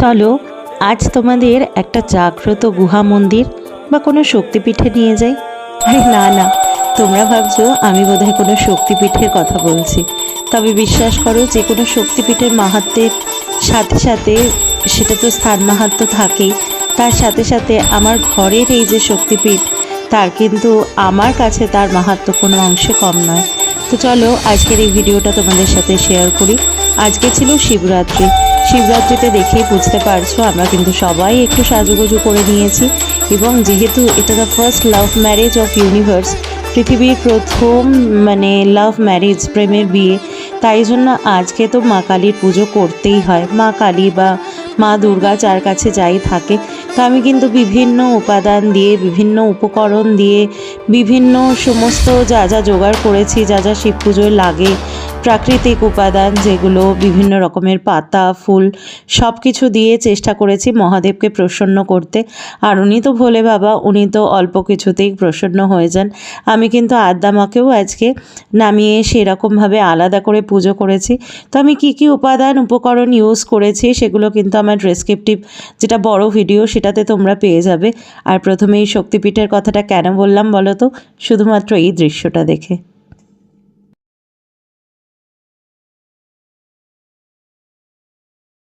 চলো আজ তোমাদের একটা জাগ্রত গুহা মন্দির বা কোনো শক্তিপীঠে নিয়ে যাই। আরে না না, তোমরা ভাবছো আমি বোধহয় কোনো শক্তিপীঠের কথা বলছি। তবে বিশ্বাস করো, যে কোনো শক্তিপীঠের মাহাত্ম্যের সাথে সাথে সেটা তো স্থান মাহাত্ম্য থাকেই, তার সাথে সাথে আমার ঘরের এই যে শক্তিপীঠ, তার কিন্তু আমার কাছে তার মাহাত্ম্য কোনো অংশে কম নয়। তো চলো আজকের এই ভিডিওটা তোমাদের সাথে শেয়ার করি। আজকে ছিল শিবরাত্রি। শিবরাত্রিতে দেখেই বুঝতে পারছো আমরা কিন্তু সবাই একটু সাজুগুজু করে নিয়েছি, এবং যেহেতু এটা the first love marriage of universe, পৃথিবীর প্রথম লাভ ম্যারেজ, প্রেমের বিয়ে, তাই জন্য আজকে তো মা কালীর পুজো করতেই হয়। মা কালী বা মা দুর্গা যার কাছে যাই থাকে, তো আমি কিন্তু বিভিন্ন উপাদান দিয়ে, বিভিন্ন উপকরণ দিয়ে, বিভিন্ন সমস্ত যা যা জোগাড় করেছি, যা যা শিব পুজোয় লাগে, প্রাকৃতিক উপাদান যেগুলো, বিভিন্ন রকমের পাতা ফুল সব কিছু দিয়ে চেষ্টা করেছি মহাদেবকে প্রসন্ন করতে। আর উনি তো ভোলে বাবা, উনি তো অল্প কিছুতেই প্রসন্ন হয়ে যান। আমি কিন্তু আদ্যামাকেও আজকে নামিয়ে সেরকমভাবে আলাদা করে পুজো করেছি। তো আমি কি কি উপাদান উপকরণ ইউজ করেছি সেগুলো কিন্তু আমার ডেসক্রিপটিভ যেটা বড় ভিডিও সেটাতে তোমরা পেয়ে যাবে। আর প্রথমে এই শক্তিপীঠের কথাটা কেন বললাম বলো তো? শুধুমাত্র এই দৃশ্যটা দেখে।